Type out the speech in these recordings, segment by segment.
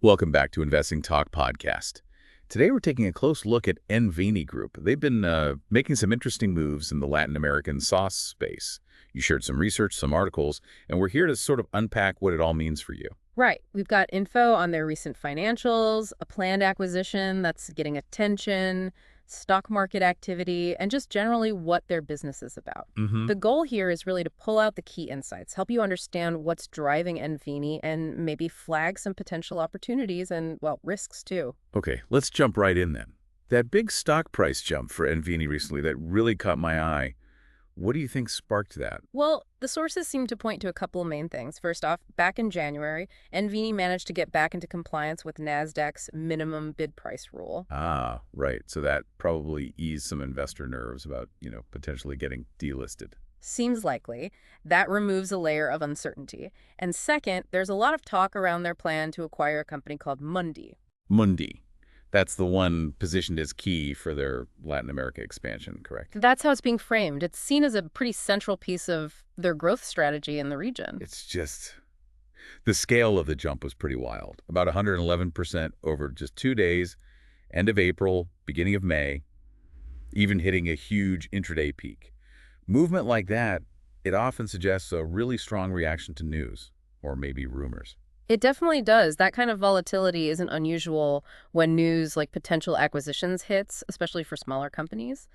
Welcome back to Investing Talk Podcast. Today we're taking a close look at Nvni Group. They've been making some interesting moves in the Latin American SaaS space. You shared some research, some articles, and we're here to sort of unpack what it all means for you. Right. We've got info on their recent financials, a planned acquisition that's getting attention, stock market activity, and just generally what their business is about. Mm-hmm. The goal here is really to pull out the key insights, help you understand what's driving Nvni, and maybe flag some potential opportunities and, well, risks too. Okay, let's jump right in then. That big stock price jump for Nvni recently that really caught my eye. What do you think sparked that? Well, the sources seem to point to a couple of main things. First off, back in January, Nvni managed to get back into compliance with Nasdaq's minimum bid price rule. Ah, right. So that probably eased some investor nerves about, potentially getting delisted. Seems likely. That removes a layer of uncertainty. And second, there's a lot of talk around their plan to acquire a company called Mundi. Mundi. That's the one positioned as key for their Latin America expansion, correct? That's how it's being framed. It's seen as a pretty central piece of their growth strategy in the region. It's just, the scale of the jump was pretty wild. About 111% over just 2 days, end of April, beginning of May, even hitting a huge intraday peak. Movement like that, it often suggests a really strong reaction to news, or maybe rumors. It definitely does. That kind of volatility isn't unusual when news like potential acquisitions hits, especially for smaller companies.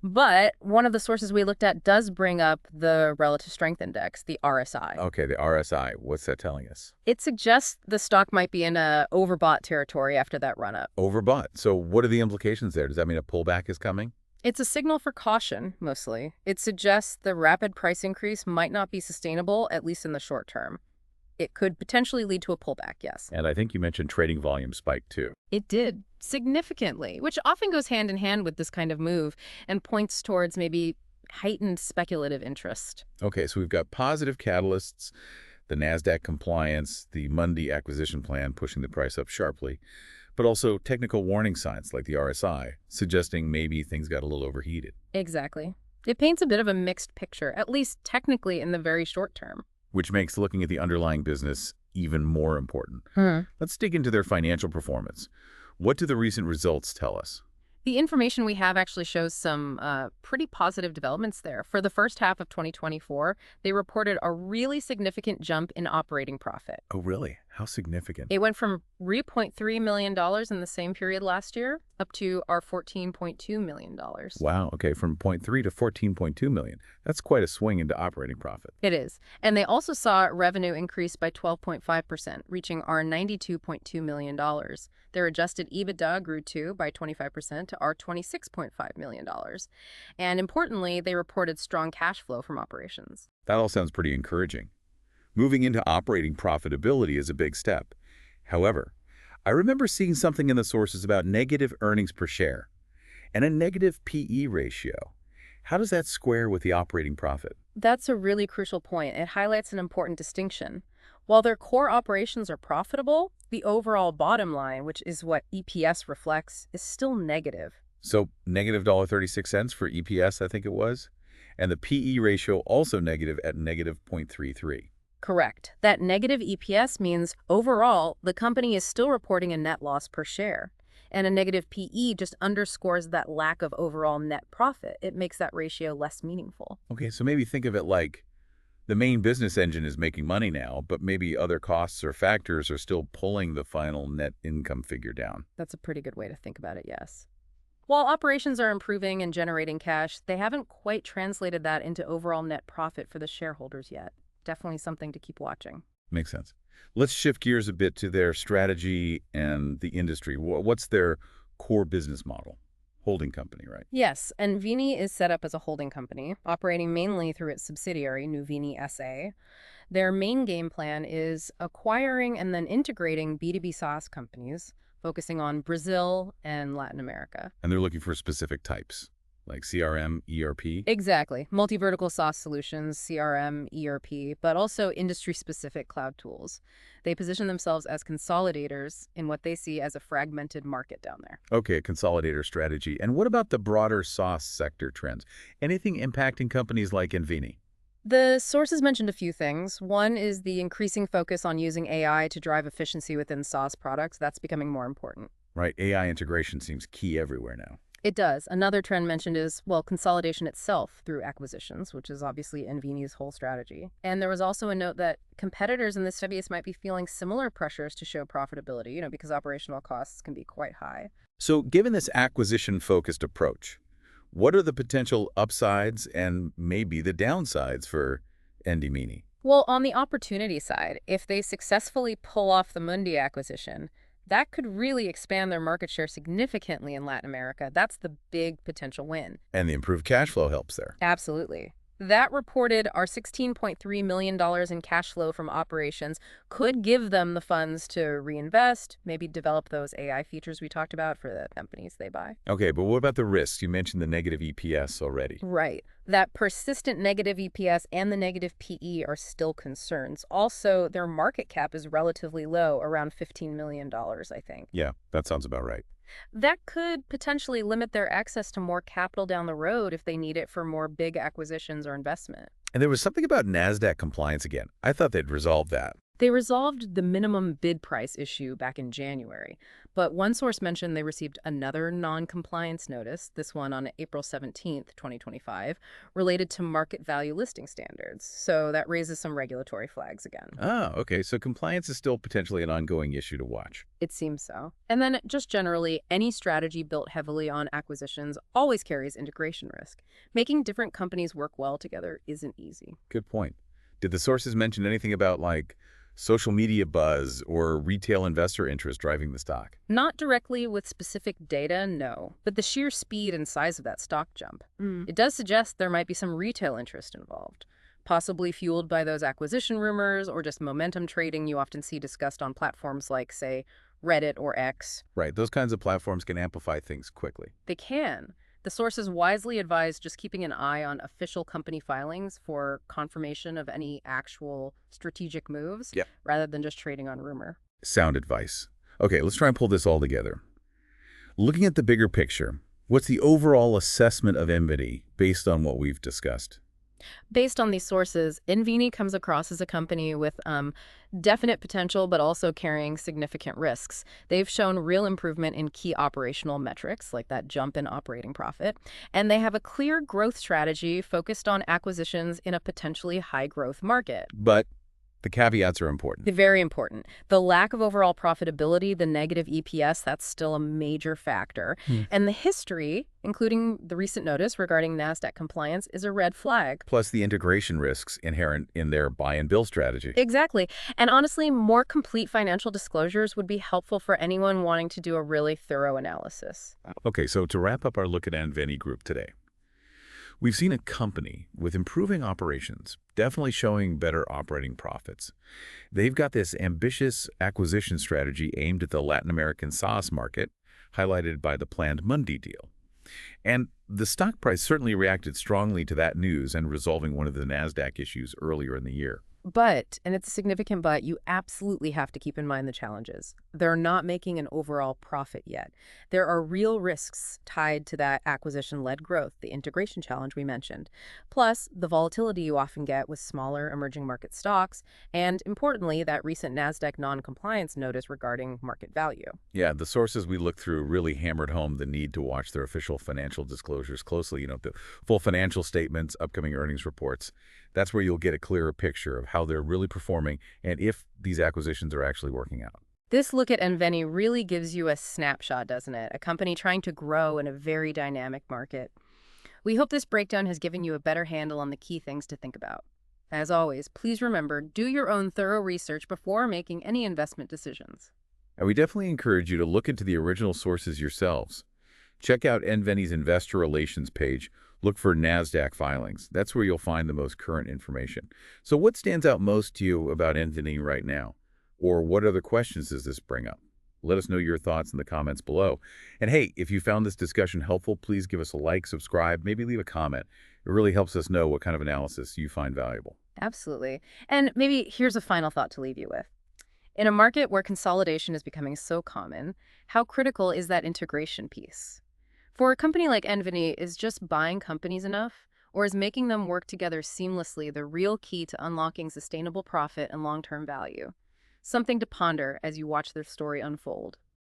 But one of the sources we looked at does bring up the Relative Strength Index, the RSI. Okay, the RSI, what's that telling us? It suggests the stock might be in a overbought territory after that run-up. Overbought. So what are the implications there? Does that mean a pullback is coming? It's a signal for caution, mostly. It suggests the rapid price increase might not be sustainable, at least in the short term. It could potentially lead to a pullback, yes. And I think you mentioned trading volume spike too. It did, significantly, which often goes hand in hand with this kind of move and points towards maybe heightened speculative interest. Okay, so we've got positive catalysts, the Nasdaq compliance, the Mundi acquisition plan pushing the price up sharply, but also technical warning signs like the RSI, suggesting maybe things got a little overheated. Exactly. It paints a bit of a mixed picture, at least technically in the very short term. Which makes looking at the underlying business even more important. Let's dig into their financial performance. What do the recent results tell us? The information we have actually shows some pretty positive developments there. For the first half of 2024, they reported a really significant jump in operating profit. Oh, really? How significant? It went from $3.3 million in the same period last year up to our $14.2 million. Wow, okay, from 0.3 to 14.2 million. That's quite a swing into operating profit. It is. And they also saw revenue increase by 12.5%, reaching our $92.2 million. Their adjusted EBITDA grew too by 25% to our $26.5 million. And importantly, they reported strong cash flow from operations. That all sounds pretty encouraging. Moving into operating profitability is a big step. However, I remember seeing something in the sources about negative earnings per share and a negative PE ratio. How does that square with the operating profit? That's a really crucial point. It highlights an important distinction. While their core operations are profitable, the overall bottom line, which is what EPS reflects, is still negative. So negative $1.36 for EPS, I think it was, and the PE ratio also negative at negative 0.33. Correct. That negative EPS means overall, the company is still reporting a net loss per share. And a negative PE just underscores that lack of overall net profit. It makes that ratio less meaningful. Okay, so maybe think of it like the main business engine is making money now, but maybe other costs or factors are still pulling the final net income figure down. That's a pretty good way to think about it, yes. While operations are improving and generating cash, they haven't quite translated that into overall net profit for the shareholders yet. Definitely something to keep watching. Makes sense. Let's shift gears a bit to their strategy and the industry. What's their core business model? Holding company, right? Yes, Nvni is set up as a holding company, operating mainly through its subsidiary, Nvni SA. Their main game plan is acquiring and then integrating B2B SaaS companies, focusing on Brazil and Latin America. And they're looking for specific types, like CRM, ERP? Exactly. Multi-vertical SaaS solutions, CRM, ERP, but also industry-specific cloud tools. They position themselves as consolidators in what they see as a fragmented market down there. Okay, a consolidator strategy. And what about the broader SaaS sector trends? Anything impacting companies like Nvni? The sources mentioned a few things. One is the increasing focus on using AI to drive efficiency within SaaS products. That's becoming more important. Right, AI integration seems key everywhere now. It does. Another trend mentioned is, well, consolidation itself through acquisitions, which is obviously Nvni's whole strategy. And there was also a note that competitors in this space might be feeling similar pressures to show profitability, because operational costs can be quite high. So given this acquisition-focused approach, what are the potential upsides and maybe the downsides for Nvni? Well, on the opportunity side, if they successfully pull off the Mundi acquisition, that could really expand their market share significantly in Latin America. That's the big potential win. And the improved cash flow helps there. Absolutely. That reported our $16.3 million in cash flow from operations could give them the funds to reinvest, maybe develop those AI features we talked about for the companies they buy. Okay, but what about the risks? You mentioned the negative EPS already. Right. That persistent negative EPS and the negative PE are still concerns. Also, their market cap is relatively low, around $15 million, I think. Yeah, that sounds about right. That could potentially limit their access to more capital down the road if they need it for more big acquisitions or investment. And there was something about Nasdaq compliance again. I thought they'd resolved that. They resolved the minimum bid price issue back in January, but one source mentioned they received another non-compliance notice, this one on April 17th, 2025, related to market value listing standards. So that raises some regulatory flags again. Oh, okay, so compliance is still potentially an ongoing issue to watch. It seems so. And then just generally, any strategy built heavily on acquisitions always carries integration risk. Making different companies work well together isn't easy. Good point. Did the sources mention anything about, like, social media buzz or retail investor interest driving the stock? Not directly with specific data, no, but the sheer speed and size of that stock jump. It does suggest there might be some retail interest involved, possibly fueled by those acquisition rumors or just momentum trading you often see discussed on platforms like, say, Reddit or X. Right, those kinds of platforms can amplify things quickly. They can. The sources wisely advise just keeping an eye on official company filings for confirmation of any actual strategic moves, Yep. rather than just trading on rumor. Sound advice. Okay, let's try and pull this all together. Looking at the bigger picture, what's the overall assessment of Nvni based on what we've discussed? Based on these sources, Nvni comes across as a company with definite potential, but also carrying significant risks. They've shown real improvement in key operational metrics, like that jump in operating profit, and they have a clear growth strategy focused on acquisitions in a potentially high-growth market. But the caveats are important. They're very important. The lack of overall profitability, the negative EPS, that's still a major factor. And the history, including the recent notice regarding Nasdaq compliance, is a red flag. Plus the integration risks inherent in their buy and build strategy. Exactly. And honestly, more complete financial disclosures would be helpful for anyone wanting to do a really thorough analysis. Okay, so to wrap up our look at Nvni Group today, we've seen a company with improving operations, definitely showing better operating profits. They've got this ambitious acquisition strategy aimed at the Latin American SaaS market, highlighted by the planned Mundi deal. And the stock price certainly reacted strongly to that news and resolving one of the Nasdaq issues earlier in the year. But, and it's a significant but, you absolutely have to keep in mind the challenges. They're not making an overall profit yet. There are real risks tied to that acquisition-led growth, the integration challenge we mentioned, plus the volatility you often get with smaller emerging market stocks, and importantly, that recent Nasdaq non-compliance notice regarding market value. Yeah, the sources we looked through really hammered home the need to watch their official financial disclosures closely, the full financial statements, upcoming earnings reports. That's where you'll get a clearer picture of how they're really performing and if these acquisitions are actually working out. This look at Nvni really gives you a snapshot, doesn't it? A company trying to grow in a very dynamic market. We hope this breakdown has given you a better handle on the key things to think about. As always, please remember, do your own thorough research before making any investment decisions. And we definitely encourage you to look into the original sources yourselves. Check out Nvni's investor relations page. Look for Nasdaq filings. That's where you'll find the most current information. So what stands out most to you about Nvni right now? Or what other questions does this bring up? Let us know your thoughts in the comments below. And hey, if you found this discussion helpful, please give us a like, subscribe, maybe leave a comment. It really helps us know what kind of analysis you find valuable. Absolutely. And maybe here's a final thought to leave you with. In a market where consolidation is becoming so common, how critical is that integration piece? For a company like Nvni, is just buying companies enough? Or is making them work together seamlessly the real key to unlocking sustainable profit and long-term value? Something to ponder as you watch their story unfold.